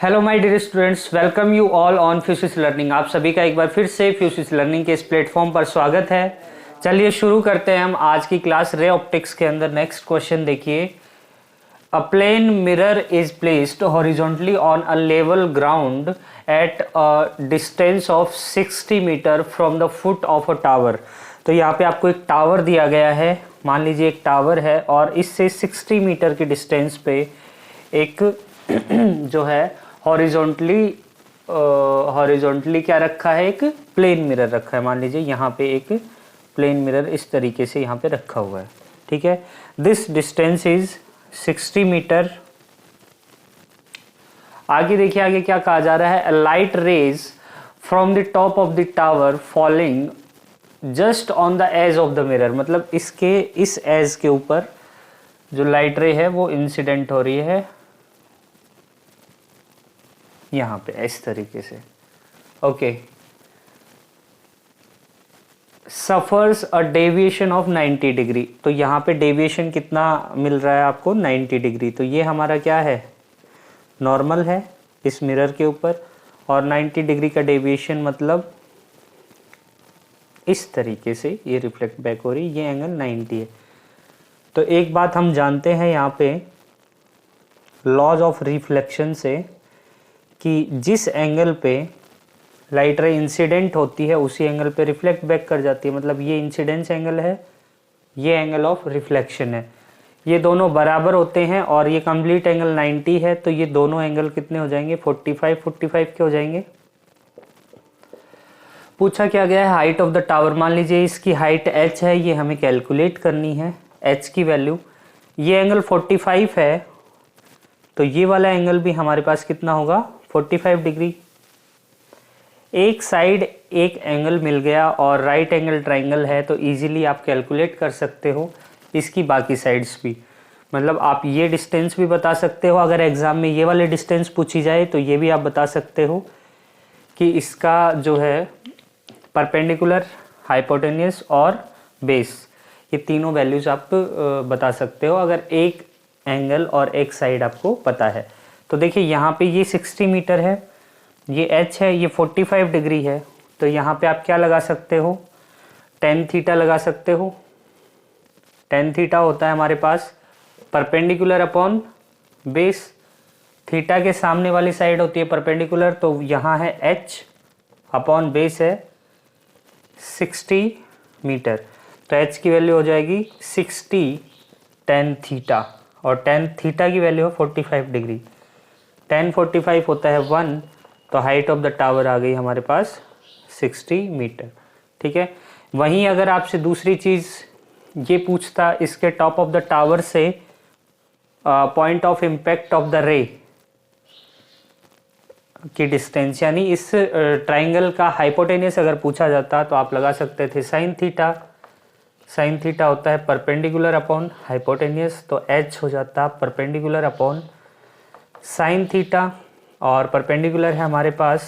Hello my dear students, welcome you all on Physis learning. आप सभी का एक बार फिर से फ्यूसिस लर्निंग के इस प्लेटफॉर्म पर स्वागत है। चलिए शुरू करते हैं हम आज की क्लास। रे ऑप्टिक्स के अंदर नेक्स्ट क्वेश्चन देखिए। A plane mirror is placed horizontally on a level ground at a distance of 60 metre from the foot of a tower. तो यहाँ पे आपको एक टावर दिया गया है, मान लीजिए एक टावर है और इससे 60 मीटर की डिस्टेंस पे एक जो है हॉरिजॉन्टली क्या रखा है, एक प्लेन मिरर रखा है। मान लीजिए यहाँ पे एक प्लेन मिरर इस तरीके से यहाँ पे रखा हुआ है, ठीक है। This distance is 60 metre. आगे देखिए, आगे क्या कहा जा रहा है। Light rays from the top of the tower falling just on the edge of the mirror, मतलब इसके इस एज के ऊपर जो लाइट रे है वो इंसिडेंट हो रही है यहाँ पे इस तरीके से। Okay, suffers a deviation of 90 degree. तो यहाँ पे डेविएशन कितना मिल रहा है आपको, 90 डिग्री। तो ये हमारा क्या है, नॉर्मल है इस मिरर के ऊपर, और 90 डिग्री का डेविएशन मतलब इस तरीके से ये रिफ्लेक्ट बैक हो रही है, ये एंगल 90 है। तो एक बात हम जानते हैं यहाँ पे लॉज ऑफ रिफ्लेक्शन से कि जिस एंगल पे लाइट रे इंसिडेंट होती है उसी एंगल पे रिफ्लेक्ट बैक कर जाती है। मतलब ये इंसिडेंस एंगल है, ये एंगल ऑफ रिफ्लेक्शन है, ये दोनों बराबर होते हैं और ये कंप्लीट एंगल 90 है। तो ये दोनों एंगल कितने हो जाएंगे, 45 के हो जाएंगे। पूछा क्या गया है, हाइट ऑफ द टावर। मान लीजिए इसकी हाइट h है, ये हमें कैलकुलेट करनी है h की वैल्यू। ये एंगल 45 है, तो ये वाला एंगल भी हमारे पास कितना होगा, 45 डिग्री। एक साइड एक एंगल मिल गया और राइट एंगल ट्राइंगल है, तो इजीली आप कैलकुलेट कर सकते हो इसकी बाकी साइड्स भी। मतलब आप ये डिस्टेंस भी बता सकते हो, अगर एग्जाम में ये वाले डिस्टेंस पूछी जाए तो ये भी आप बता सकते हो कि इसका जो है परपेंडिकुलर, हाइपोटेन्यूस और बेस, ये तीनों वैल्यूज आप बता सकते हो अगर एक एंगल और एक साइड आपको पता है। तो देखिए यहाँ पे ये 60 मीटर है, ये h है, ये 45 डिग्री है। तो यहाँ पे आप क्या लगा सकते हो, tan थीटा लगा सकते हो। tan थीटा होता है हमारे पास परपेंडिकुलर अपॉन बेस। थीटा के सामने वाली साइड होती है परपेंडिकुलर, तो यहाँ है h अपॉन बेस है 60 मीटर। तो h की वैल्यू हो जाएगी 60 tan थीटा, और tan थीटा की वैल्यू है 45 डिग्री। tan 45 होता है 1, तो हाइट ऑफ द टावर आ गई हमारे पास 60 मीटर, ठीक है। वहीं अगर आपसे दूसरी चीज़ ये पूछता, इसके टॉप ऑफ द टावर से point of impact of the रे की डिस्टेंस, यानी इस ट्राइंगल का हाइपोटेनियस अगर पूछा जाता तो आप लगा सकते थे साइन थीटा। साइन थीटा होता है परपेंडिकुलर अपॉन हाइपोटेनियस, तो h हो जाता परपेंडिकुलर अपॉन साइन थीटा, और परपेंडिकुलर है हमारे पास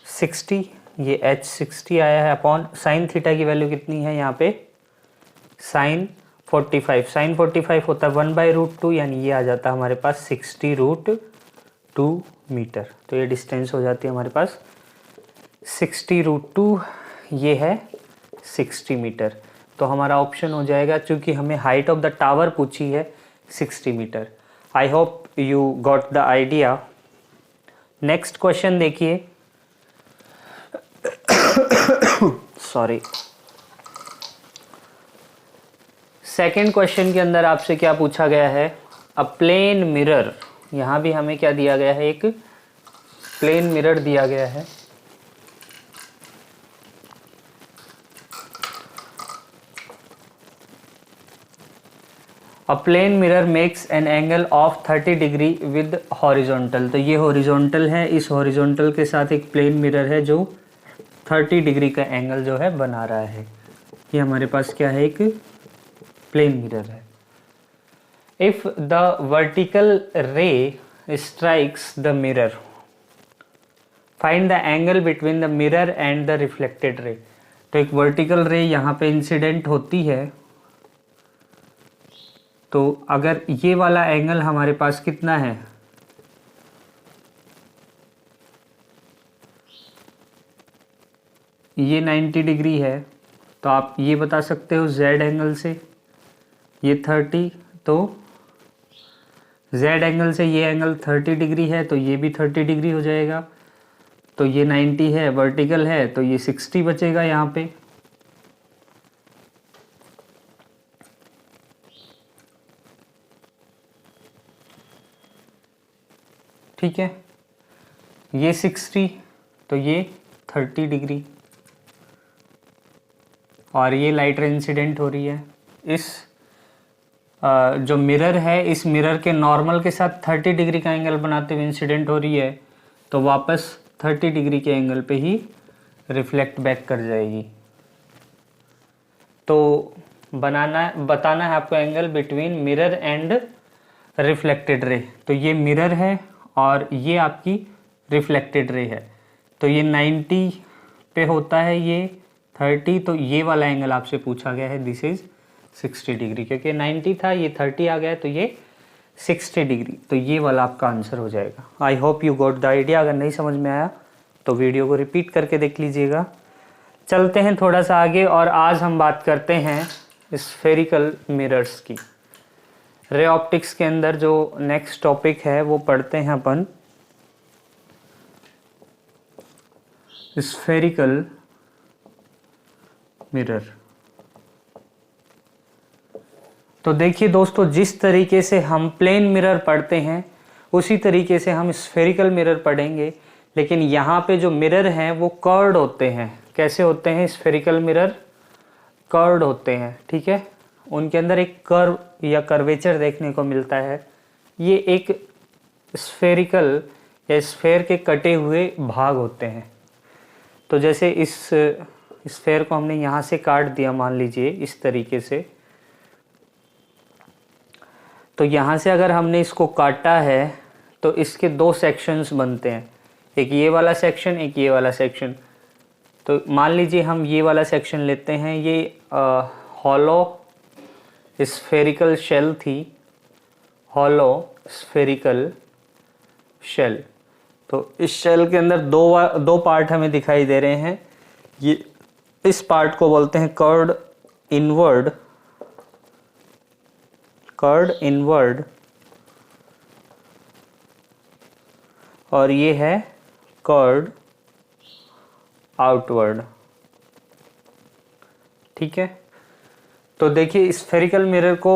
60, ये h 60 आया है अपॉन साइन थीटा की वैल्यू कितनी है यहाँ पे, साइन 45। साइन 45 होता है 1/√2, यानी ये आ जाता है हमारे पास 60√2 मीटर। तो ये डिस्टेंस हो जाती है हमारे पास 60√2, ये है 60 मीटर। तो हमारा ऑप्शन हो जाएगा, चूंकि हमें हाइट ऑफ द टावर पूछी है 60 metre. I hope you got the idea. Next question देखिए। सॉरी, सेकेंड क्वेश्चन के अंदर आपसे क्या पूछा गया है, अ प्लेन मिरर। यहाँ भी हमें क्या दिया गया है, एक प्लेन मिरर दिया गया है। A plane mirror makes an angle of 30 degree with horizontal. तो ये हॉरिजॉन्टल है, इस हॉरिजॉन्टल के साथ एक प्लेन मिरर है जो 30 डिग्री का एंगल जो है बना रहा है। ये हमारे पास क्या है, एक प्लेन मिरर है। इफ द वर्टिकल रे strikes the mirror, find the angle between the mirror and the reflected ray. तो एक वर्टिकल रे यहाँ पे इंसिडेंट होती है तो अगर ये वाला एंगल हमारे पास कितना है, ये 90 डिग्री है, तो आप ये बता सकते हो Z एंगल से ये 30, तो Z एंगल से ये एंगल 30 डिग्री है, तो ये भी 30 डिग्री हो जाएगा। तो ये 90 है, वर्टिकल है, तो ये 60 बचेगा यहाँ पे। ठीक है, ये 60, तो ये 30 डिग्री, और ये लाइट रे इंसिडेंट हो रही है। इस जो मिरर है, इस मिरर के नॉर्मल के साथ 30 डिग्री का एंगल बनाते हुए इंसिडेंट हो रही है, तो वापस 30 डिग्री के एंगल पे ही रिफ्लेक्ट बैक कर जाएगी। तो बताना है आपको angle between mirror and reflected ray. तो ये मिरर है और ये आपकी रिफ्लेक्टेड रे है, तो ये 90 पे होता है, ये 30, तो ये वाला एंगल आपसे पूछा गया है, दिस इज 60 डिग्री, क्योंकि 90 था, ये 30 आ गया, तो ये 60 डिग्री, तो ये वाला आपका आंसर हो जाएगा। आई hope you got the idea. अगर नहीं समझ में आया तो वीडियो को रिपीट करके देख लीजिएगा। चलते हैं थोड़ा सा आगे, और आज हम बात करते हैं स्फेरिकल मिरर्स की। रे ऑप्टिक्स के अंदर जो नेक्स्ट टॉपिक है वो पढ़ते हैं अपन स्फेरिकल मिरर। तो देखिए दोस्तों, जिस तरीके से हम प्लेन मिरर पढ़ते हैं उसी तरीके से हम स्फेरिकल मिरर पढ़ेंगे, लेकिन यहाँ पे जो मिरर हैं वो कर्व्ड होते हैं। कैसे होते हैं? स्फेरिकल मिरर कर्व्ड होते हैं, ठीक है, उनके अंदर एक कर्व या कर्वेचर देखने को मिलता है। ये एक स्फेरिकल या स्फेयर के कटे हुए भाग होते हैं। तो जैसे इस स्फेयर को हमने यहाँ से काट दिया, मान लीजिए इस तरीके से, तो यहाँ से अगर हमने इसको काटा है तो इसके दो सेक्शंस बनते हैं, एक ये वाला सेक्शन, एक ये वाला सेक्शन। तो मान लीजिए हम ये वाला सेक्शन लेते हैं, ये हॉलो स्फेरिकल शेल थी, हॉलो स्फेरिकल शेल। तो इस शेल के अंदर दो पार्ट हमें दिखाई दे रहे हैं। ये इस पार्ट को बोलते हैं कर्व्ड इनवर्ड, और ये है कर्व्ड आउटवर्ड, ठीक है। तो देखिए स्फेरिकल मिरर को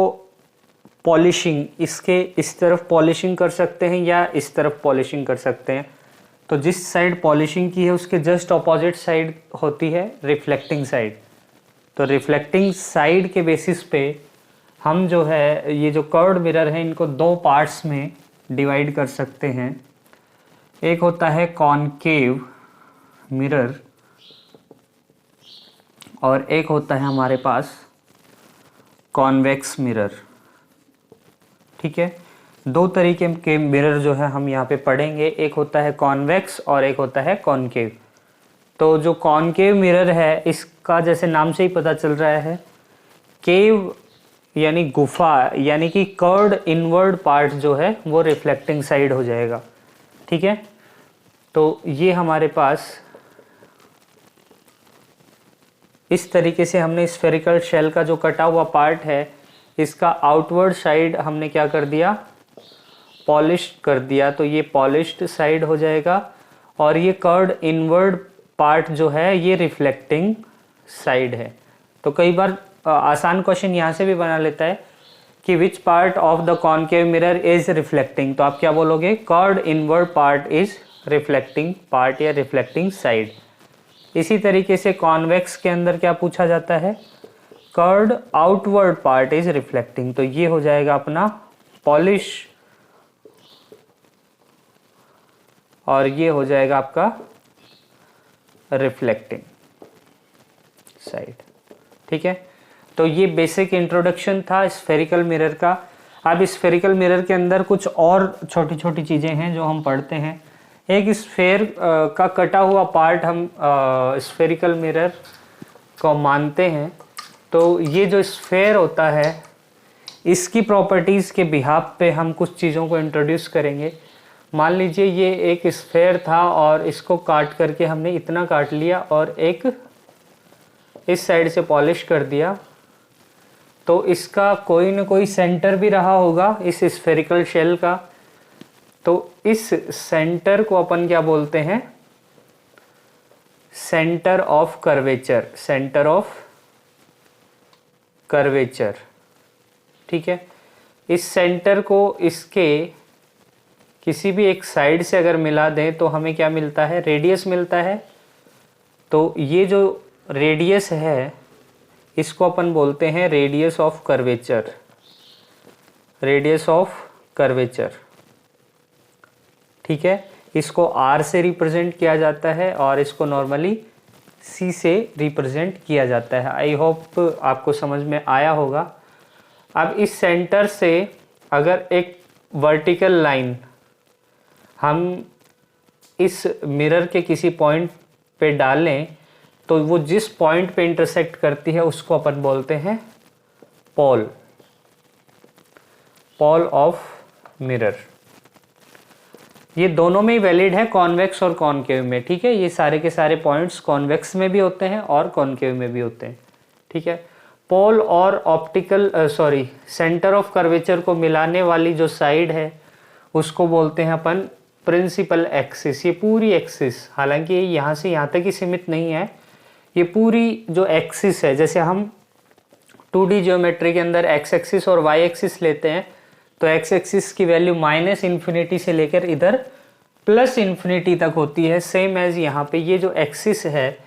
पॉलिशिंग, इसके इस तरफ पॉलिशिंग कर सकते हैं या इस तरफ पॉलिशिंग कर सकते हैं। तो जिस साइड पॉलिशिंग की है उसके जस्ट ऑपोजिट साइड होती है रिफ्लेक्टिंग साइड। तो रिफ्लेक्टिंग साइड के बेसिस पे हम जो है ये जो कर्व्ड मिरर है इनको दो पार्ट्स में डिवाइड कर सकते हैं। एक होता है कॉनकेव मिरर और एक होता है हमारे पास कॉन्वेक्स मिरर, ठीक है। दो तरीके के मिरर जो है हम यहाँ पे पढ़ेंगे, एक होता है कॉन्वेक्स और एक होता है कॉनकेव। तो जो कॉनकेव मिरर है इसका जैसे नाम से ही पता चल रहा है, केव यानी गुफा, यानी कि कर्व्ड इनवर्ड पार्ट जो है वो रिफ्लेक्टिंग साइड हो जाएगा, ठीक है। तो ये हमारे पास इस तरीके से हमने स्फेरिकल शेल का जो कटा हुआ पार्ट है इसका आउटवर्ड साइड हमने क्या कर दिया, पॉलिश कर दिया। तो ये पॉलिश्ड साइड हो जाएगा और ये कर्व्ड इनवर्ड पार्ट जो है ये रिफ्लेक्टिंग साइड है। तो कई बार आसान क्वेश्चन यहाँ से भी बना लेता है कि which part of the concave mirror is reflecting, तो आप क्या बोलोगे, curved inward part is reflecting part या रिफ्लेक्टिंग साइड। इसी तरीके से कॉन्वेक्स के अंदर क्या पूछा जाता है, curved outward part is reflecting. तो ये हो जाएगा अपना पॉलिश और ये हो जाएगा आपका रिफ्लेक्टिंग साइड, ठीक है। तो ये बेसिक इंट्रोडक्शन था स्फेरिकल मिरर का। अब स्फेरिकल मिरर के अंदर कुछ और छोटी छोटी चीज़ें हैं जो हम पढ़ते हैं। एक स्फेयर का कटा हुआ पार्ट हम स्फेरिकल मिरर को मानते हैं। तो ये जो स्फेयर होता है इसकी प्रॉपर्टीज़ के बिहाफ पे हम कुछ चीज़ों को इंट्रोड्यूस करेंगे। मान लीजिए ये एक स्फेयर था और इसको काट करके हमने इतना काट लिया और एक इस साइड से पॉलिश कर दिया, तो इसका कोई ना कोई सेंटर भी रहा होगा इस स्फेरिकल शेल का। तो इस सेंटर को अपन क्या बोलते हैं? Centre of curvature, centre of curvature. ठीक है, इस सेंटर को इसके किसी भी एक साइड से अगर मिला दें तो हमें क्या मिलता है? रेडियस मिलता है। तो ये जो रेडियस है इसको अपन बोलते हैं radius of curvature, radius of curvature. ठीक है, इसको r से रिप्रेजेंट किया जाता है और इसको नॉर्मली c से रिप्रेजेंट किया जाता है। आई होप आपको समझ में आया होगा। अब इस सेंटर से अगर एक वर्टिकल लाइन हम इस मिरर के किसी पॉइंट पे डालें तो वो जिस पॉइंट पे इंटरसेक्ट करती है उसको अपन बोलते हैं पोल, पोल ऑफ मिरर। ये दोनों में ही वैलिड है, कॉन्वेक्स और कॉनकेव में। ठीक है, ये सारे के सारे पॉइंट्स कॉन्वेक्स में भी होते हैं और कॉनकेव में भी होते हैं। ठीक है, पोल और सेंटर ऑफ कर्वेचर को मिलाने वाली जो साइड है उसको बोलते हैं अपन प्रिंसिपल एक्सिस। ये पूरी एक्सिस, हालांकि यहाँ से यहाँ तक ही सीमित नहीं है, ये पूरी जो एक्सिस है, जैसे हम 2D ज्योमेट्री के अंदर एक्स एक्सिस और वाई एक्सिस लेते हैं तो एक्स एक्सिस की वैल्यू -इन्फिनिटी से लेकर इधर +इन्फिनिटी तक होती है। सेम एज यहाँ पे ये जो एक्सिस है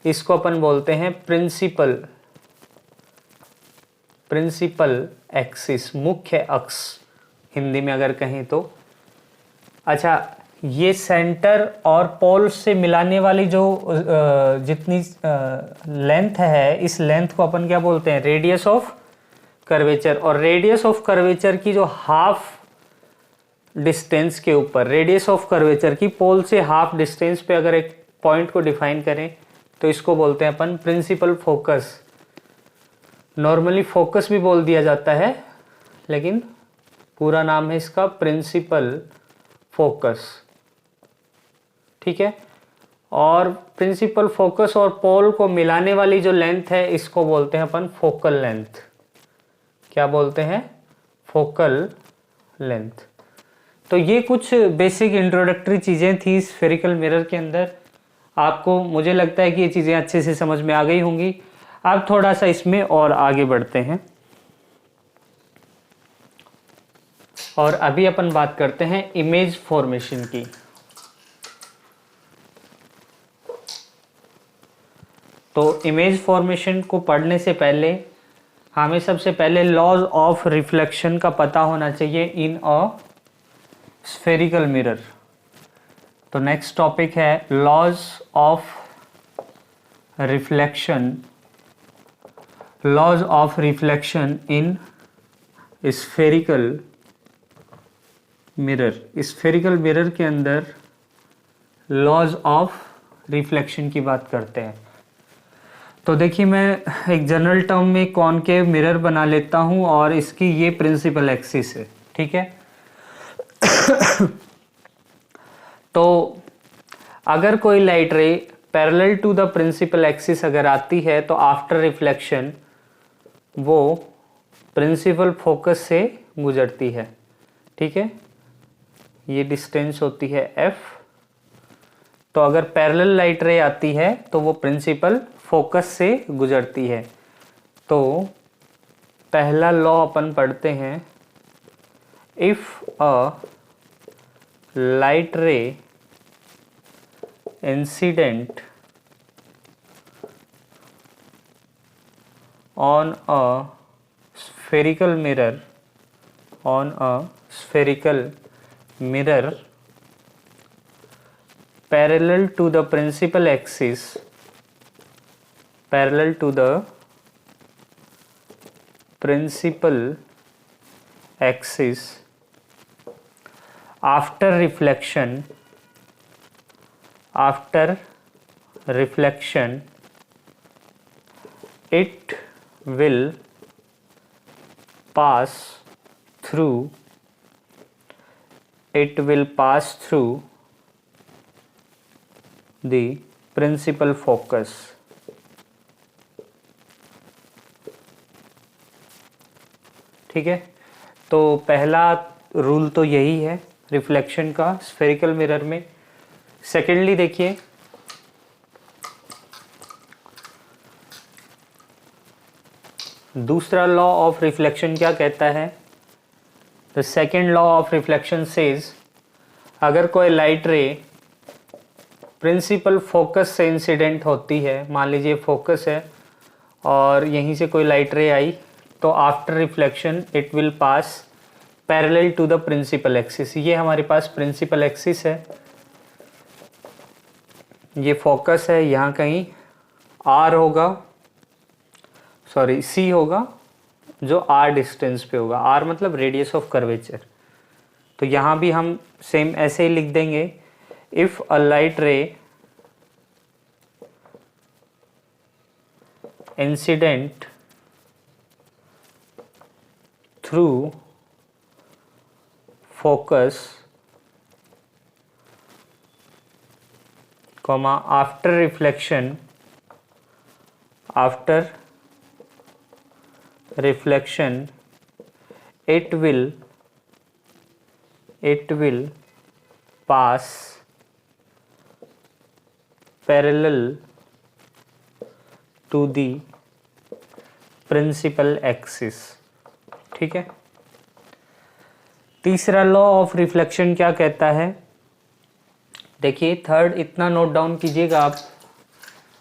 इसको अपन बोलते हैं प्रिंसिपल एक्सिस, मुख्य अक्ष हिंदी में अगर कहें तो। अच्छा, ये सेंटर और पोल से मिलाने वाली जो जितनी लेंथ है, इस लेंथ को अपन क्या बोलते हैं? Radius of curvature. और रेडियस ऑफ कर्वेचर की जो हाफ डिस्टेंस के ऊपर, रेडियस ऑफ कर्वेचर की पोल से हाफ डिस्टेंस पे अगर एक पॉइंट को डिफाइन करें तो इसको बोलते हैं अपन प्रिंसिपल फोकस। नॉर्मली फोकस भी बोल दिया जाता है, लेकिन पूरा नाम है इसका प्रिंसिपल फोकस। ठीक है, और प्रिंसिपल फोकस और पोल को मिलाने वाली जो लेंथ है इसको बोलते हैं अपन फोकल लेंथ। क्या बोलते हैं? Focal length. तो ये कुछ बेसिक इंट्रोडक्टरी चीज़ें थी स्फेरिकल मिरर के अंदर। आपको, मुझे लगता है कि ये चीज़ें अच्छे से समझ में आ गई होंगी। अब थोड़ा सा इसमें और आगे बढ़ते हैं और अभी अपन बात करते हैं इमेज फॉर्मेशन की। तो इमेज फॉर्मेशन को पढ़ने से पहले हमें सबसे पहले लॉज ऑफ रिफ्लेक्शन का पता होना चाहिए इन अ स्फेरिकल मिरर। तो नेक्स्ट टॉपिक है laws of reflection, laws of reflection in spherical mirror. Spherical mirror के अंदर लॉज ऑफ रिफ्लेक्शन की बात करते हैं। तो देखिए, मैं एक जनरल टर्म में कॉनकेव मिरर बना लेता हूं और इसकी ये प्रिंसिपल एक्सिस है। ठीक है, तो अगर कोई light ray parallel to the principal axis अगर आती है तो आफ्टर रिफ्लेक्शन वो प्रिंसिपल फोकस से गुजरती है। ठीक है, ये डिस्टेंस होती है f। तो अगर पैरेलल लाइट रे आती है तो वो प्रिंसिपल फोकस से गुजरती है। तो पहला लॉ अपन पढ़ते हैं, if a light ray incident on a spherical mirror, on a spherical mirror parallel to the principal axis, parallel to the principal axis, after reflection it will pass through the principal focus. ठीक है, तो पहला rule तो यही है reflection का spherical mirror में। Secondly देखिए, दूसरा लॉ ऑफ रिफ्लेक्शन क्या कहता है? The second law of reflection says, अगर कोई लाइट रे प्रिंसिपल फोकस से इंसिडेंट होती है, मान लीजिए फोकस है और यहीं से कोई लाइट रे आई, तो after reflection it will pass parallel to the principal axis. ये हमारे पास प्रिंसिपल एक्सिस है, ये फोकस है, यहाँ कहीं आर होगा, सॉरी सी होगा, जो आर डिस्टेंस पे होगा। आर मतलब रेडियस ऑफ कर्वेचर। तो यहाँ भी हम सेम ऐसे ही लिख देंगे, if a light ray incident through focus comma after reflection it will pass parallel to the principal axis। ठीक है, तीसरा लॉ ऑफ रिफ्लेक्शन क्या कहता है? देखिए, थर्ड इतना नोट डाउन कीजिएगा आप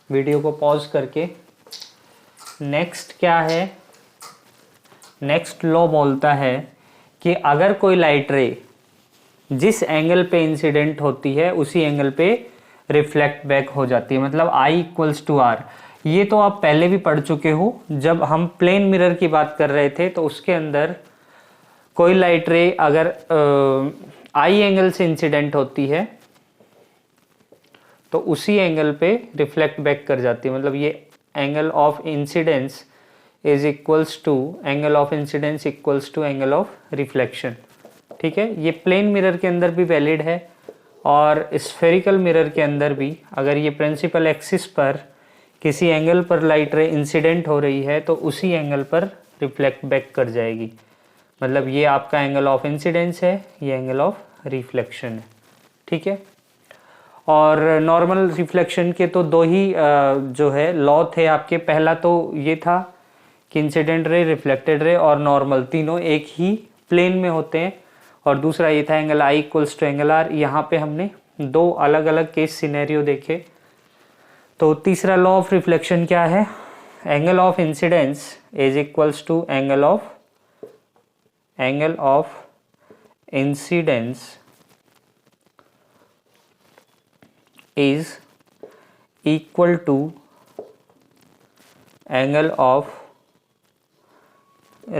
वीडियो को पॉज करके। नेक्स्ट क्या है? नेक्स्ट लॉ बोलता है कि अगर कोई लाइट रे जिस एंगल पे इंसिडेंट होती है उसी एंगल पे रिफ्लेक्ट बैक हो जाती है, मतलब I इक्वल्स टू आर। ये तो आप पहले भी पढ़ चुके हो, जब हम प्लेन मिरर की बात कर रहे थे तो उसके अंदर कोई लाइट रे अगर I एंगल से इंसिडेंट होती है तो उसी एंगल पे रिफ्लेक्ट बैक कर जाती है, मतलब ये angle of incidence is equals to angle of incidence equals to angle of reflection. ठीक है, ये प्लेन मिरर के अंदर भी वैलिड है और स्फेरिकल मिरर के अंदर भी। अगर ये प्रिंसिपल एक्सिस पर किसी एंगल पर लाइट रे इंसिडेंट हो रही है तो उसी एंगल पर रिफ्लेक्ट बैक कर जाएगी, मतलब ये आपका एंगल ऑफ इंसिडेंस है, ये एंगल ऑफ रिफ्लेक्शन है। ठीक है, और नॉर्मल रिफ्लेक्शन के तो दो ही जो है लॉ थे आपके। पहला तो ये था कि इंसिडेंट रे, रिफ्लेक्टेड रे और नॉर्मल तीनों एक ही प्लेन में होते हैं, और दूसरा ये था angle I equals to angle R। यहाँ पे हमने दो अलग अलग केस सिनेरियो देखे। तो तीसरा लॉ ऑफ रिफ्लेक्शन क्या है? Angle of incidence is equals to angle of incidence is equal to angle of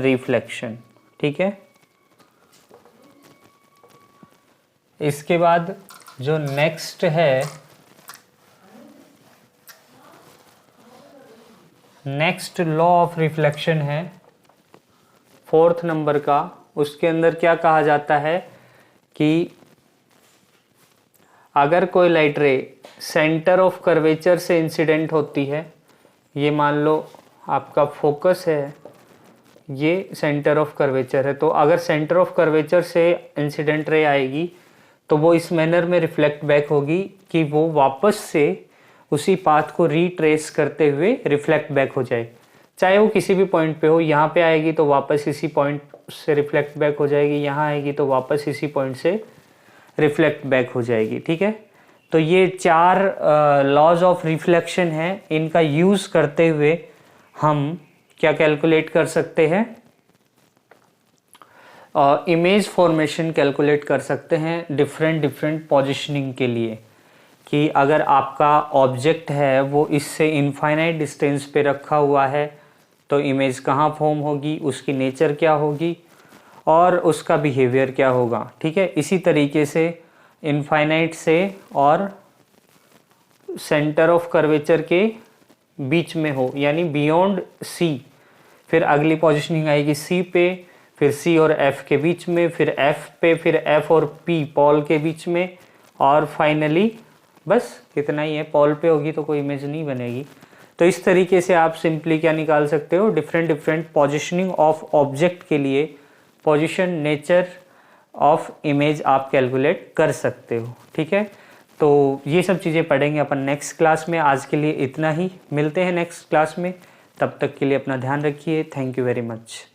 reflection। ठीक है, इसके बाद जो नेक्स्ट है, नेक्स्ट लॉ ऑफ रिफ्लेक्शन है फोर्थ नंबर का। उसके अंदर क्या कहा जाता है कि अगर कोई लाइट रे सेंटर ऑफ कर्वेचर से इंसिडेंट होती है, ये मान लो आपका फोकस है, ये सेंटर ऑफ कर्वेचर है, तो अगर सेंटर ऑफ कर्वेचर से इंसिडेंट रे आएगी तो वो इस मैनर में रिफ्लेक्ट बैक होगी कि वो वापस से उसी पाथ को रीट्रेस करते हुए रिफ्लेक्ट बैक हो जाए, चाहे वो किसी भी पॉइंट पे हो। यहाँ पे आएगी तो वापस इसी पॉइंट से रिफ्लेक्ट बैक हो जाएगी, यहाँ आएगी तो वापस इसी पॉइंट से रिफ्लेक्ट बैक हो जाएगी। ठीक है, तो ये चार लॉज ऑफ रिफ्लेक्शन हैं, इनका यूज़ करते हुए हम क्या कैलकुलेट कर सकते हैं? इमेज फॉर्मेशन कैलकुलेट कर सकते हैं डिफरेंट पोजीशनिंग के लिए, कि अगर आपका ऑब्जेक्ट है वो इससे इनफाइनाइट डिस्टेंस पे रखा हुआ है तो इमेज कहाँ फॉर्म होगी, उसकी नेचर क्या होगी और उसका बिहेवियर क्या होगा। ठीक है, इसी तरीके से इनफाइनाइट से और सेंटर ऑफ कर्वेचर के बीच में हो, यानी बियॉन्ड सी, फिर अगली पोजीशनिंग आएगी सी पे, फिर सी और एफ के बीच में, फिर एफ पे, फिर एफ और पी पॉल के बीच में, और फाइनली बस इतना ही है। पॉल पे होगी तो कोई इमेज नहीं बनेगी। तो इस तरीके से आप सिंपली क्या निकाल सकते हो, different different positioning of object के लिए पोजिशन नेचर ऑफ इमेज आप कैलकुलेट कर सकते हो। ठीक है, तो ये सब चीज़ें पढ़ेंगे अपन नेक्स्ट क्लास में। आज के लिए इतना ही, मिलते हैं नेक्स्ट क्लास में। तब तक के लिए अपना ध्यान रखिए। Thank you very much.